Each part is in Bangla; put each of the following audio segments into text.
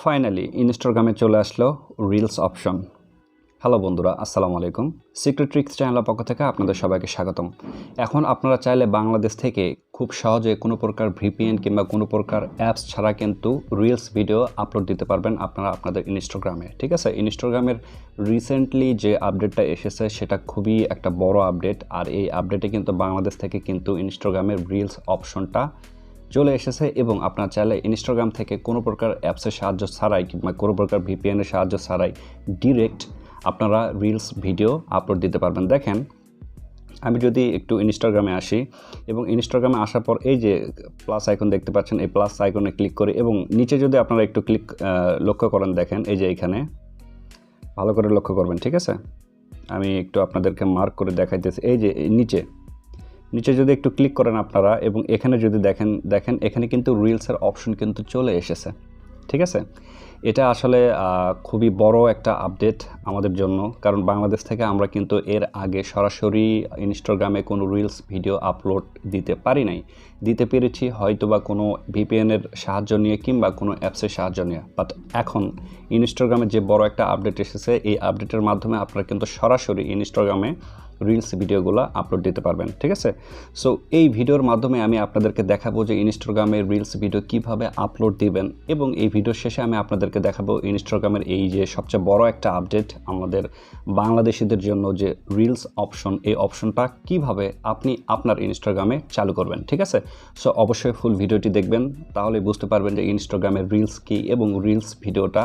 ফাইনালি ইনস্টাগ্রামে চলে আসলো রিলস অপশন। হ্যালো বন্ধুরা, আসসালামু আলাইকুম। সিক্রেট ট্রিক্স চ্যানেলের পক্ষ থেকে আপনাদের সবাইকে স্বাগতম। এখন আপনারা চাইলে বাংলাদেশ থেকে খুব সহজে কোনো প্রকার ভিপিএন কিংবা কোনো প্রকার অ্যাপস ছাড়া কিন্তু রিলস ভিডিও আপলোড দিতে পারবেন আপনারা আপনাদের ইনস্টাগ্রামে। ঠিক আছে, ইনস্টাগ্রামের রিসেন্টলি যে আপডেটটা এসেছে সেটা খুবই একটা বড় আপডেট, আর এই আপডেটে কিন্তু বাংলাদেশ থেকে কিন্তু ইনস্টাগ্রামের রিলস অপশনটা চলে এসেছে এবং আপনার চাইলে ইনস্টাগ্রাম থেকে কোনো প্রকার অ্যাপসের সাহায্য ছাড়াই কিংবা কোনো প্রকার ভিপিএনের সাহায্য ছাড়াই ডিরেক্ট আপনারা রিলস ভিডিও আপলোড দিতে পারবেন। দেখেন, আমি যদি একটু ইনস্টাগ্রামে আসি এবং ইনস্টাগ্রামে আসার পর এই যে প্লাস আইকন দেখতে পাচ্ছেন, এই প্লাস আইকনে ক্লিক করে এবং নিচে যদি আপনারা একটু লক্ষ্য করেন, দেখেন এই যে এখানে ভালো করে লক্ষ্য করবেন। ঠিক আছে, আমি একটু আপনাদেরকে মার্ক করে দেখাইতেছি। এই যে নিচে যদি একটু ক্লিক করেন আপনারা এবং এখানে যদি দেখেন এখানে কিন্তু রিলসের অপশন কিন্তু চলে এসেছে। ঠিক আছে, এটা আসলে খুবই বড় একটা আপডেট আমাদের জন্য, কারণ বাংলাদেশ থেকে আমরা কিন্তু এর আগে সরাসরি ইনস্টাগ্রামে কোনো রিলস ভিডিও আপলোড দিতে পেরেছি হয়তো বা কোনো ভিপিএনের সাহায্য নিয়ে কিংবা কোনো অ্যাপসের সাহায্য নিয়ে। বাট এখন ইনস্টাগ্রামে যে বড় একটা আপডেট এসেছে, এই আপডেটের মাধ্যমে আপনারা কিন্তু সরাসরি ইনস্টাগ্রামে রিলস ভিডিওগুলো আপলোড দিতে পারবেন। ঠিক আছে, সো এই ভিডিওর মাধ্যমে আমি আপনাদেরকে দেখাবো যে ইনস্টাগ্রামের রিলস ভিডিও কিভাবে আপলোড দিবেন, এবং এই ভিডিওর শেষে আমি আপনাদেরকে দেখাবো ইনস্টাগ্রামের এই যে সবচেয়ে বড় একটা আপডেট আমাদের বাংলাদেশিদের জন্য, যে রিলস অপশন, এই অপশনটা কিভাবে আপনি আপনার ইনস্টাগ্রামে চালু করবেন। ঠিক আছে, সো অবশ্যই ফুল ভিডিওটি দেখবেন, তাহলে বুঝতে পারবেন যে ইনস্টাগ্রামের রিলস কী এবং রিলস ভিডিওটা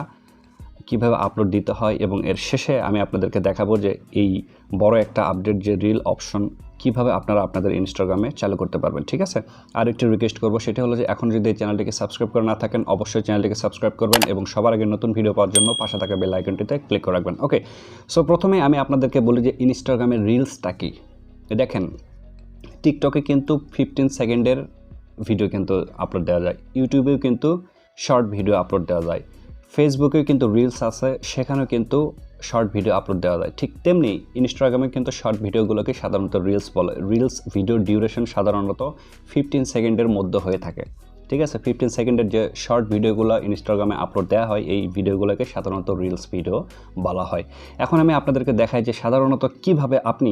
কিভাবে আপলোড দিতে হয়। এবং এর শেষে আমি আপনাদেরকে দেখাবো যে এই বড় একটা আপডেট, যে রিল অপশন, কিভাবে আপনারা আপনাদের ইনস্টাগ্রামে চালু করতে পারবেন। ঠিক আছে, আর একটি রিকোয়েস্ট করবো, সেটা হলো যে এখন যদি এই চ্যানেলটিকে সাবস্ক্রাইব করে না থাকেন, অবশ্যই চ্যানেলটিকে সাবস্ক্রাইব করবেন এবং সবার আগে নতুন ভিডিও পাওয়ার জন্য পাশে থাকা বেল আইকনটিতে ক্লিক করে রাখবেন। ওকে, সো প্রথমে আমি আপনাদেরকে বলি যে ইনস্টাগ্রামের রিলসটা কি। দেখেন, টিকটকে কিন্তু 15 সেকেন্ডের ভিডিও কিন্তু আপলোড দেওয়া যায়, ইউটিউবেও কিন্তু শর্ট ভিডিও আপলোড দেওয়া যায়, ফেসবুকেও কিন্তু রিলস আছে, সেখানেও কিন্তু শর্ট ভিডিও আপলোড দেওয়া যায়। ঠিক তেমনি ইনস্টাগ্রামে কিন্তু শর্ট ভিডিওগুলোকে সাধারণত রিলস বলে। রিলস ভিডিওর ডিউরেশন সাধারণত 15 সেকেন্ডের মধ্যে হয়ে থাকে। ঠিক আছে, 15 সেকেন্ডের যে শর্ট ভিডিওগুলো ইনস্টাগ্রামে আপলোড দেওয়া হয়, এই ভিডিওগুলোকে সাধারণত রিলস ভিডিও বলা হয়। এখন আমি আপনাদেরকে দেখাই যে সাধারণত কিভাবে আপনি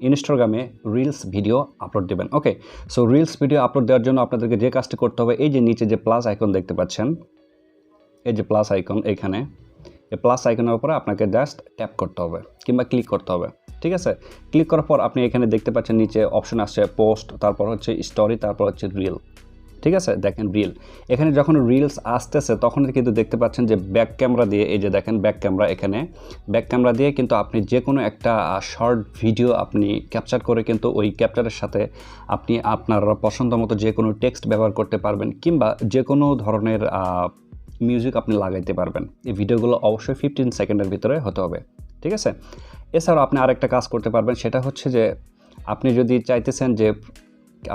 ইনস্টাগ্রামে রিলস ভিডিও আপলোড দেবেন। ওকে, সো রিলস ভিডিও আপলোড দেওয়ার জন্য আপনাদেরকে যে কাজটি করতে হবে, এই যে নিচে যে প্লাস আইকন দেখতে পাচ্ছেন, এই যে প্লাস আইকন, এইখানে এই প্লাস আইকনের উপরে আপনাকে জাস্ট ট্যাপ করতে হবে কিংবা ক্লিক করতে হবে। ঠিক আছে, ক্লিক করার পর আপনি এখানে দেখতে পাচ্ছেন নিচে অপশন আসছে পোস্ট, তারপর হচ্ছে স্টোরি, তারপর হচ্ছে রিল। ঠিক আছে, দেখেন রিল, এখানে যখন রিলস আসতেছে তখন কিন্তু দেখতে পাচ্ছেন যে ব্যাক ক্যামেরা দিয়ে, এই যে দেখেন ব্যাক ক্যামেরা, এখানে ব্যাক ক্যামেরা দিয়ে কিন্তু আপনি যে কোনো একটা শর্ট ভিডিও আপনি ক্যাপচার করে কিন্তু ওই ক্যাপচারের সাথে আপনি আপনার পছন্দ মতো যে কোনো টেক্সট ব্যবহার করতে পারবেন কিংবা যে কোনো ধরনের মিউজিক আপনি লাগাইতে পারবেন। এই ভিডিওগুলো অবশ্যই 15 সেকেন্ডের ভিতরে হতে হবে। ঠিক আছে, এছাড়াও আপনি আরেকটা কাজ করতে পারবেন, সেটা হচ্ছে যে আপনি যদি চাইতেছেন যে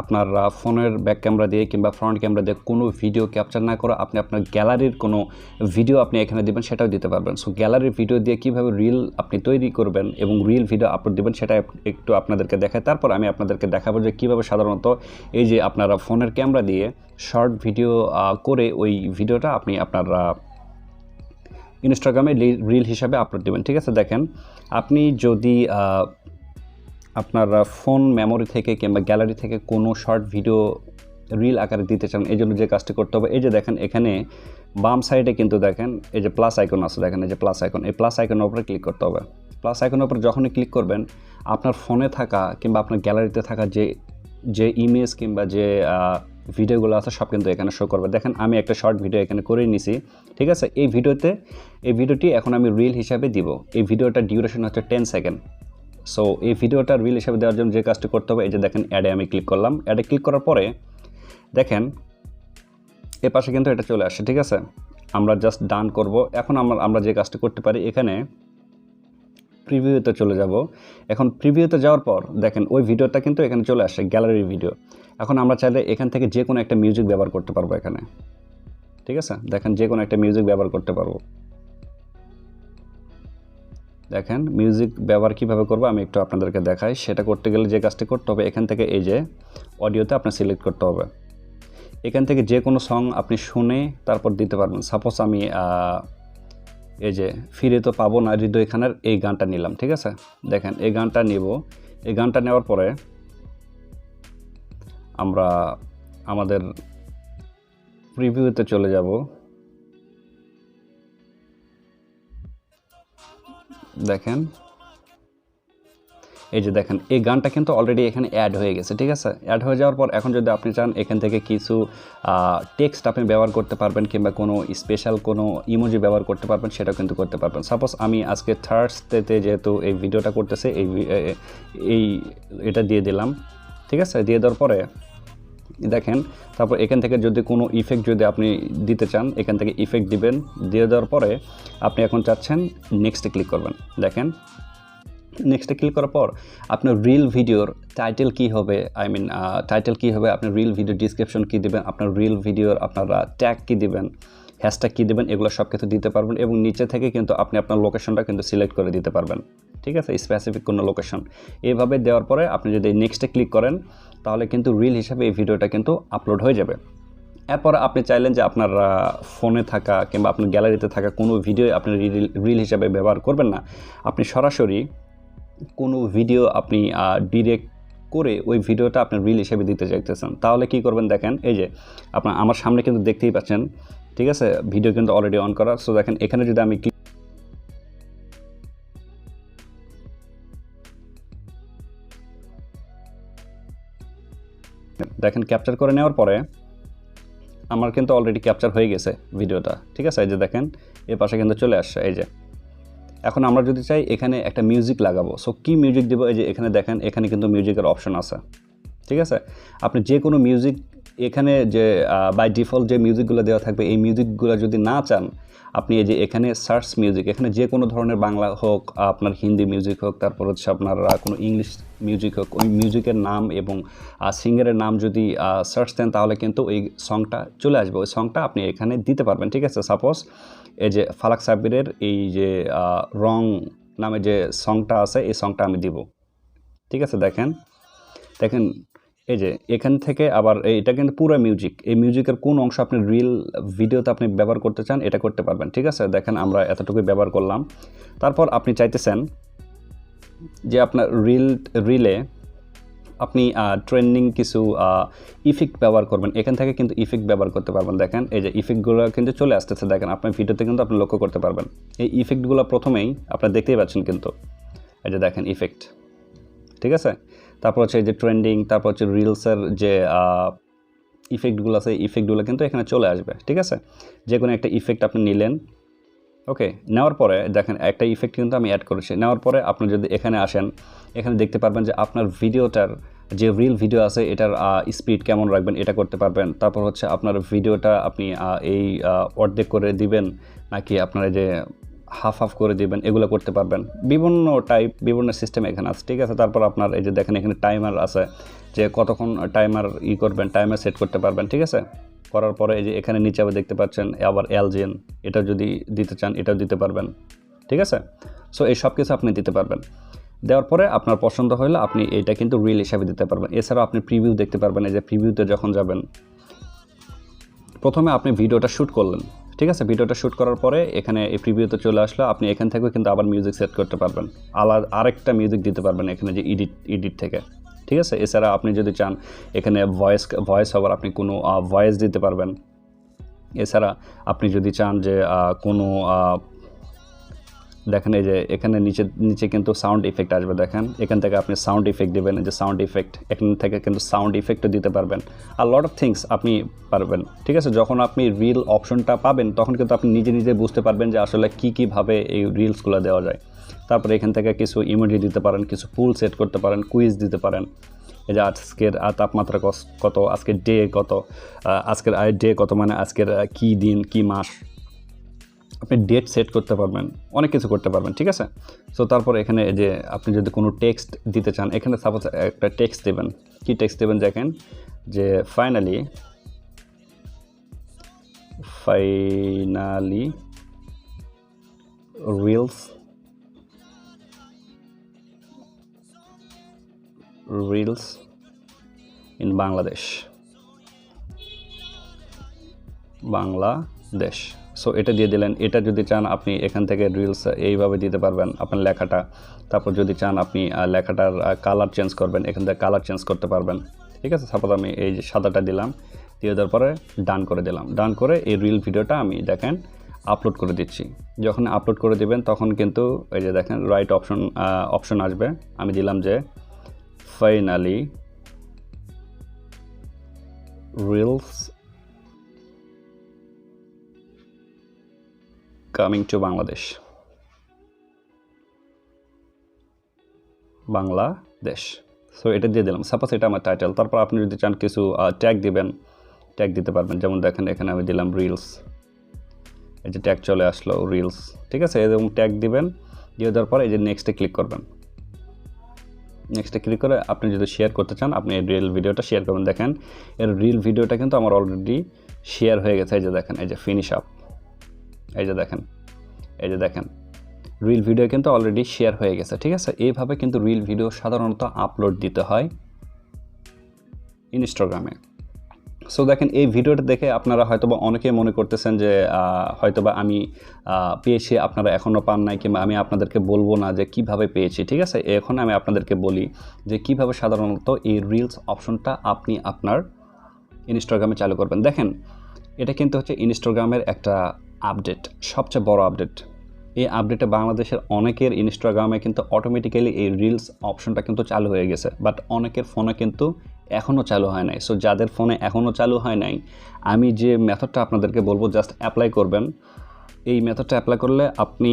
আপনার ফোনের ব্যাক ক্যামেরা দিয়ে কিংবা ফ্রন্ট ক্যামেরা দিয়ে কোনো ভিডিও ক্যাপচার না করে আপনি আপনার গ্যালারির কোনো ভিডিও আপনি এখানে দিবেন, সেটাও দিতে পারবেন। সো গ্যালারির ভিডিও দিয়ে কীভাবে রিল আপনি তৈরি করবেন এবং রিল ভিডিও আপলোড দিবেন সেটা একটু আপনাদেরকে দেখায়। তারপর আমি আপনাদেরকে দেখাবো যে কীভাবে সাধারণত এই যে আপনারা ফোনের ক্যামেরা দিয়ে শর্ট ভিডিও করে ওই ভিডিওটা আপনি আপনার ইনস্টাগ্রামে রিল হিসাবে আপলোড দেবেন। ঠিক আছে, দেখেন, আপনি যদি আপনার ফোন মেমোরি থেকে কিংবা গ্যালারি থেকে কোনো শর্ট ভিডিও রিল আকারে দিতে চান, এই জন্য যে কাজটি করতে হবে, এই যে দেখেন এখানে বাম সাইডে কিন্তু দেখেন এই যে প্লাস আইকন আছে, দেখেন এই যে প্লাস আইকন, এই প্লাস আইকনের উপরে ক্লিক করতে হবে। প্লাস আইকনের উপরে যখনই ক্লিক করবেন, আপনার ফোনে থাকা কিংবা আপনার গ্যালারিতে থাকা যে ইমেজ কিংবা যে ভিডিওগুলো আছে সব কিন্তু এখানে শো করবে। দেখেন, আমি একটা শর্ট ভিডিও এখানে করে নিছি। ঠিক আছে, এই ভিডিওটি এখন আমি রিল হিসাবে দিব। এই ভিডিওটার ডিউরেশন হচ্ছে 10 সেকেন্ড। সো এই ভিডিওটা রিল হিসেবে দেওয়ার জন্য যে কাজটি করতে হবে, এই যে দেখেন অ্যাডে আমি ক্লিক করলাম। অ্যাডে ক্লিক করার পরে দেখেন এ পাশে কিন্তু এটা চলে আসে। ঠিক আছে, আমরা জাস্ট ডান করব। এখন আমরা যে কাজটি করতে পারি, এখানে প্রিভিউতে চলে যাব। এখন প্রিভিউতে যাওয়ার পর দেখেন ওই ভিডিওটা কিন্তু এখানে চলে আসে, গ্যালারির ভিডিও। এখন আমরা চাইলে এখান থেকে যে কোনো একটা মিউজিক ব্যবহার করতে পারবো এখানে। ঠিক আছে, দেখেন যে কোনো একটা মিউজিক ব্যবহার করতে পারবো। দেখেন মিউজিক ব্যবহার কীভাবে করবো আমি একটু আপনাদেরকে দেখাই। সেটা করতে গেলে যে কাজটি করতে হবে, এখান থেকে এই যে অডিওতে আপনার সিলেক্ট করতে হবে। এখান থেকে যে কোনো সং আপনি শুনে তারপর দিতে পারবেন। সাপোজ আমি এই যে ফিরে তো পাবো না হৃদয় খানের এই গানটা নিলাম, ঠিক আছে। দেখেন এই গানটা নিব, এই গানটা নেওয়ার পরে আমরা আমাদের প্রিভিউতে চলে যাব। দেখেন এই যে দেখেন এই গানটা কিন্তু অলরেডি এখানে অ্যাড হয়ে গেছে, ঠিক আছে। অ্যাড হয়ে যাওয়ার পর এখন যদি আপনি চান এখান থেকে কিছু টেক্সট আপনি ব্যবহার করতে পারবেন, কিংবা কোনো স্পেশাল কোনো ইমোজি ব্যবহার করতে পারবেন, সেটাও কিন্তু করতে পারবেন। সাপোজ আমি আজকে থার্সডেতে যেহেতু এই ভিডিওটা করতেছে, এই এটা দিয়ে দিলাম, ঠিক আছে। দিয়ে দেওয়ার পরে দেখেন তারপর এখান থেকে যদি কোনো ইফেক্ট যদি আপনি দিতে চান, এখান থেকে ইফেক্ট দিবেন। দিয়ে দেওয়ার পরে আপনি এখন চাচ্ছেন নেক্সটে ক্লিক করবেন। দেখেন নেক্সটে ক্লিক করার পর আপনার রিল ভিডিওর টাইটেল কী হবে, টাইটেল কী হবে, আপনার রিল ভিডিও ডিসক্রিপশন কী দেবেন, আপনার রিল ভিডিওর আপনারা ট্যাগ কী দেবেন, হ্যাশট্যাগ কী দেবেন, এগুলো সব কিছু দিতে পারবেন। এবং নিচে থেকে কিন্তু আপনি আপনার লোকেশনটা কিন্তু সিলেক্ট করে দিতে পারবেন, ঠিক আছে, স্পেসিফিক কোনো লোকেশন। এইভাবে দেওয়ার পরে আপনি যদি নেক্সটে ক্লিক করেন তাহলে কিন্তু রিল হিসাবে এই ভিডিওটা কিন্তু আপলোড হয়ে যাবে। এরপর আপনি চাইলেন যে আপনার ফোনে থাকা কিংবা আপনার গ্যালারিতে থাকা কোনো ভিডিও আপনি রিল হিসাবে ব্যবহার করবেন না, আপনি সরাসরি কোনো ভিডিও আপনি ডিরেক্ট করে ওই ভিডিওটা আপনার রিল হিসেবে দিতে চাইতেছেন, তাহলে কি করবেন দেখেন এই যে আমার সামনে কিন্তু দেখতেই পাচ্ছেন, ঠিক আছে, ভিডিও কিন্তু অলরেডি অন করা। সো দেখেন এখানে যদি আমি দেখেন ক্যাপচার করে নেওয়ার পরে আমার কিন্তু অলরেডি ক্যাপচার হয়ে গেছে ভিডিওটা, ঠিক আছে। এই যে দেখেন এর পাশে কিন্তু চলে আসছে। এই যে এখন আমরা যদি চাই এখানে একটা মিউজিক লাগাবো, সো কি মিউজিক দেবো, এই যে এখানে দেখেন এখানে কিন্তু মিউজিকের অপশন আছে, ঠিক আছে। আপনি যে কোনো মিউজিক এখানে যে বাই ডিফল্ট যে মিউজিকগুলো দেওয়া থাকবে, এই মিউজিকগুলো যদি না চান আপনি এই যে এখানে সার্চ মিউজিক, এখানে যে কোনো ধরনের বাংলা হোক, আপনার হিন্দি মিউজিক হোক, তারপর হচ্ছে আপনার কোনো ইংলিশ মিউজিক হোক, ওই মিউজিকের নাম এবং সিঙ্গারের নাম যদি সার্চ দেন তাহলে কিন্তু ওই সংটা চলে আসবে। ওই সংটা আপনি এখানে দিতে পারবেন, ঠিক আছে। সাপোজ এই যে ফালাক সাব্বিরের এই যে রং নামে যে সংটা আছে, এই সংটা আমি দিব, ঠিক আছে। দেখেন দেখেন এই যে এখান থেকে আবার এটা কিন্তু পুরো মিউজিক, এই মিউজিকের কোন অংশ আপনি রিল ভিডিওতে আপনি ব্যবহার করতে চান এটা করতে পারবেন, ঠিক আছে। দেখেন আমরা এতটুকুই ব্যবহার করলাম। তারপর আপনি চাইতেছেন যে আপনার রিলে আপনি ট্রেন্ডিং কিছু ইফেক্ট ব্যবহার করবেন, এখান থেকে কিন্তু ইফেক্ট ব্যবহার করতে পারবেন। দেখেন এই যে ইফেক্টগুলো কিন্তু চলে আসতেছে, দেখেন আপনার ভিডিওতে কিন্তু আপনি লক্ষ্য করতে পারবেন। এই ইফেক্টগুলো প্রথমেই আপনারা দেখতেই পাচ্ছেন কিন্তু, এই যে দেখেন ইফেক্ট, ঠিক আছে। তারপর হচ্ছে এই যে ট্রেন্ডিং, তারপর হচ্ছে রিলসের যে ইফেক্টগুলো আছে, ইফেক্টগুলো কিন্তু এখানে চলে আসবে, ঠিক আছে। যে কোনো একটা ইফেক্ট আপনি নিলেন, ওকে। নেওয়ার পরে দেখেন একটা ইফেক্ট কিন্তু আমি অ্যাড করেছি। নেওয়ার পরে আপনি যদি এখানে আসেন, এখানে দেখতে পারবেন যে আপনার ভিডিওটার যে রিল ভিডিও আছে এটার স্পিড কেমন রাখবেন এটা করতে পারবেন। তারপর হচ্ছে আপনার ভিডিওটা আপনি এই অর্ধেক করে দিবেন নাকি আপনার যে হাফ করে দিবেন, এগুলো করতে পারবেন। বিভিন্ন সিস্টেম এখানে আছে, ঠিক আছে। তারপর আপনার এই যে দেখেন এখানে টাইমার আছে, যে কতক্ষণ টাইমার করবেন, টাইমার সেট করতে পারবেন, ঠিক আছে। করার পরে এই যে এখানে নিচে আবার দেখতে পাচ্ছেন আবার এলজেন, এটা যদি দিতে চান এটাও দিতে পারবেন, ঠিক আছে। সো এই সব কিছু আপনি দিতে পারবেন। দেওয়ার পরে আপনার পছন্দ হলে আপনি এটা কিন্তু রিল হিসাবে দিতে পারবেন। এছাড়াও আপনি প্রিভিউ দেখতে পারবেন। এই যে প্রিভিউতে যখন যাবেন, প্রথমে আপনি ভিডিওটা শ্যুট করলেন, ঠিক আছে। ভিডিওটা শ্যুট করার পরে এখানে এই প্রিভিউতে চলে আসলো, আপনি এখান থেকেও কিন্তু আবার মিউজিক সেট করতে পারবেন, আরেকটা মিউজিক দিতে পারবেন এখানে যে এডিট থেকে, ঠিক আছে। এছাড়া আপনি যদি চান এখানে ভয়েস ওভার আপনি কোনো ভয়েস দিতে পারবেন। এছাড়া আপনি যদি চান যে কোনো দেখেন এই যে এখানে নিচে কিন্তু সাউন্ড ইফেক্ট আসবে, দেখেন এখান থেকে আপনি সাউন্ড ইফেক্ট দেবেন, এই যে সাউন্ড ইফেক্ট, এখান থেকে কিন্তু সাউন্ড ইফেক্টও দিতে পারবেন। আর লট অফ থিংস আপনি পারবেন, ঠিক আছে। যখন আপনি রিল অপশনটা পাবেন তখন কিন্তু আপনি নিজে বুঝতে পারবেন যে আসলে কীভাবে এই রিলসগুলো দেওয়া যায়। তারপরে এখান থেকে কিছু ইমোজি দিতে পারেন, কিছু পুল সেট করতে পারেন, কুইজ দিতে পারেন। এই যে আজকের তাপমাত্রা কত, আজকের ডে কত, আজকের ডে কত মানে আজকের কী দিন কী মাস, আপনি ডেট সেট করতে পারবেন, অনেক কিছু করতে পারবেন, ঠিক আছে। সো তারপর এখানে যে আপনি যদি কোনো টেক্সট দিতে চান, এখানে সাপোজ একটা টেক্সট দেবেন, কি টেক্সট দেবেন দেখেন যে finally reels in Bangladesh, Bangladesh. So এটা দিয়ে দিলেন। এটা যদি চান আপনি এখান থেকে রিলস এইভাবে দিতে পারবেন আপনার লেখাটা। তারপর যদি চান আপনি লেখাটার কালার চেঞ্জ করবেন, এখান থেকে কালার চেঞ্জ করতে পারবেন। ঠিক আছে, সাপোজ আমি এই যে সাদাটা দিলাম, দিয়ে দেওয়ার পরে ডান করে দিলাম। ডান করে এই রিল ভিডিওটা আমি দেখেন আপলোড করে দিচ্ছি। যখন আপলোড করে দিবেন তখন কিন্তু এই যে দেখেন রাইট অপশন আসবে। আমি দিলাম যে finally reels coming to Bangladesh. Bangladesh. So এটা দিয়ে দিলাম। সাপোজ এটা আমার টাইটেল। তারপর আপনি যদি চান কিছু ট্যাগ দিবেন, ট্যাগ দিতে পারবেন। যেমন দেখেন এখানে আমি দিলাম রিলস, এই যে ট্যাগ চলে আসলো রিলস। ঠিক আছে, এবং ট্যাগ দিবেন। দিয়ে দেওয়ার পর এই যে নেক্সটে ক্লিক করবেন। নেক্সটে ক্লিক করে আপনি যদি শেয়ার করতে চান আপনি এই রিল ভিডিওটা শেয়ার করবেন। দেখেন এর রিল ভিডিওটা কিন্তু আমার অলরেডি শেয়ার হয়ে গেছে। এই যে দেখেন, এই যে ফিনিশ আপ, এই যে দেখেন, এই যে দেখেন রিল ভিডিও কিন্তু অলরেডি শেয়ার হয়ে গেছে। ঠিক আছে, এইভাবে কিন্তু রিল ভিডিও সাধারণত আপলোড দিতে হয় ইনস্টাগ্রামে। সো দেখেন এই ভিডিওটা দেখে আপনারা হয়তোবা অনেকেই মনে করতেছেন যে হয়তোবা আমি পেয়েছি, আপনারা এখনও পান নাই, কিংবা আমি আপনাদেরকে বলবো না যে কিভাবে পেয়েছি। ঠিক আছে, এখন আমি আপনাদেরকে বলি যে কিভাবে সাধারণত এই রিলস অপশনটা আপনি আপনার ইনস্টাগ্রামে চালু করবেন। দেখেন এটা কিন্তু হচ্ছে ইনস্টাগ্রামের একটা আপডেট, সবচেয়ে বড় আপডেট। এই আপডেটে বাংলাদেশের অনেকের ইনস্টাগ্রামে কিন্তু অটোমেটিক্যালি এই রিলস অপশনটা কিন্তু চালু হয়ে গেছে, বাট অনেকের ফোনে কিন্তু এখনও চালু হয় নাই। সো যাদের ফোনে এখনও চালু হয় নাই, আমি যে মেথডটা আপনাদেরকে বলবো জাস্ট অ্যাপ্লাই করবেন। এই মেথডটা অ্যাপ্লাই করলে আপনি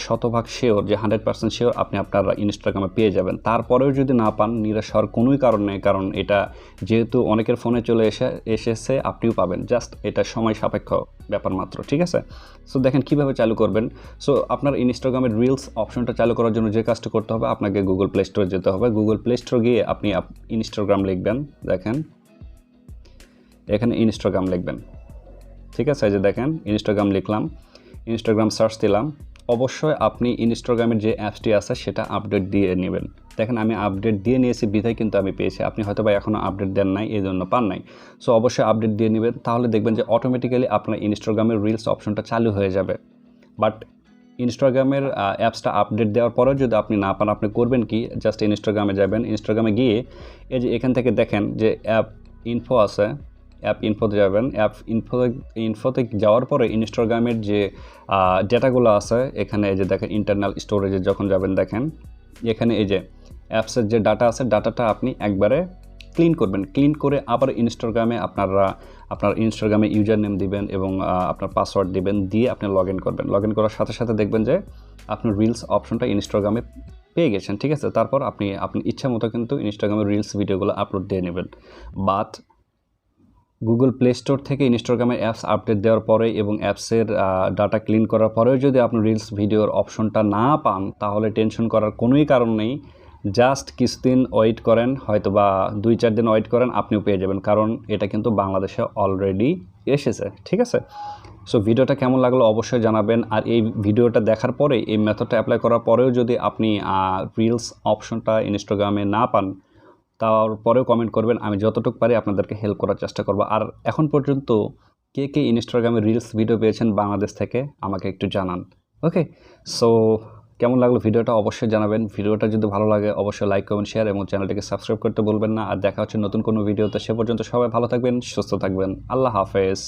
শতভাগ শিওর, যে 100% শিওর আপনি আপনার ইনস্টাগ্রামে পেয়ে যাবেন। তারপরেও যদি না পান, নিরাশ হওয়ার কোনোই কারণ নেই, কারণ এটা যেহেতু অনেকের ফোনে চলে এসেছে আপনিও পাবেন। জাস্ট এটা সময় সাপেক্ষ ব্যাপার মাত্র। ঠিক আছে, সো দেখেন কীভাবে চালু করবেন। সো আপনার ইনস্টাগ্রামের রিলস অপশনটা চালু করার জন্য যে কাজটা করতে হবে, আপনাকে গুগল প্লে স্টোরে যেতে হবে। গুগল প্লে স্টোরে গিয়ে আপনি ইনস্টাগ্রাম লিখবেন। দেখেন এখানে ইনস্টাগ্রাম লিখবেন। ঠিক আছে, এই যে দেখেন ইনস্টাগ্রাম লিখলাম, ইনস্টাগ্রাম সার্চ দিলাম। অবশ্যই আপনি ইনস্টাগ্রামের যে অ্যাপসটি আছে সেটা আপডেট দিয়ে নেবেন। দেখেন আমি আপডেট দিয়ে নিয়েছি বিধায় কিন্তু আমি পেয়েছি। আপনি হয়তো বা এখনও আপডেট দেন নাই, এই জন্য পান নাই। সো অবশ্যই আপডেট দিয়ে নেবেন, তাহলে দেখবেন যে অটোমেটিক্যালি আপনার ইনস্টাগ্রামের রিলস অপশনটা চালু হয়ে যাবে। বাট ইনস্টাগ্রামের অ্যাপসটা আপডেট দেওয়ার পরেও যদি আপনি না পান, আপনি করবেন কি, জাস্ট ইনস্টাগ্রামে যাবেন। ইনস্টাগ্রামে গিয়ে এই যে এখান থেকে দেখেন যে অ্যাপ ইনফো আছে, অ্যাপ ইনফোতে যাবেন। ইনফোতে যাওয়ার পরে ইনস্টাগ্রামের যে ডেটাগুলো আছে এখানে এই যে দেখেন ইন্টারনাল স্টোরেজে যখন যাবেন, দেখেন এখানে এই যে অ্যাপসের যে ডাটা আছে, ডাটাটা আপনি একবারে ক্লিন করবেন। ক্লিন করে আবার ইনস্টাগ্রামে আপনার ইনস্টাগ্রামে ইউজার নেম দিবেন এবং আপনার পাসওয়ার্ড দিবেন, দিয়ে আপনি লগ ইন করবেন। লগ ইন করার সাথে সাথে দেখবেন যে আপনার রিলস অপশনটা ইনস্টাগ্রামে পেয়ে গেছেন। ঠিক আছে, তারপর আপনি ইচ্ছা মতো কিন্তু ইনস্টাগ্রামে রিলস ভিডিওগুলো আপলোড দিয়ে নেবেন। বাট গুগল প্লে স্টোর থেকে ইনস্টাগ্রামের অ্যাপস আপডেট দেওয়ার পরে এবং অ্যাপসের ডাটা ক্লিন করার পরেও যদি আপনি রিলস ভিডিওর অপশনটা না পান, তাহলে টেনশন করার কোনোই কারণ নেই। জাস্ট কিছুদিন ওয়েট করেন, হয়তো বা 2-4 দিন ওয়েট করেন, আপনিও পেয়ে যাবেন, কারণ এটা কিন্তু বাংলাদেশে অলরেডি এসেছে। ঠিক আছে, সো ভিডিওটা কেমন লাগলো অবশ্যই জানাবেন। আর এই ভিডিওটা দেখার পরে, এই মেথডটা অ্যাপ্লাই করার পরেও যদি আপনি রিলস অপশনটা ইনস্টাগ্রামে না পান, তারপরেও কমেন্ট করবেন। আমি যতটুকু পারি আপনাদেরকে হেল্প করার চেষ্টা করব। আর এখন পর্যন্ত কে কে ইনস্টাগ্রামে রিলস ভিডিও পেয়েছেন বাংলাদেশ থেকে আমাকে একটু জানান। ওকে, সো কেমন লাগলো ভিডিওটা অবশ্যই জানাবেন। ভিডিওটা যদি ভালো লাগে অবশ্যই লাইক, কমেন্ট, শেয়ার এবং চ্যানেলটিকে সাবস্ক্রাইব করতে বলবেন না। আর দেখা হচ্ছে নতুন কোনো ভিডিওতে। সে পর্যন্ত সবাই ভালো থাকবেন, সুস্থ থাকবেন। আল্লাহ হাফেজ।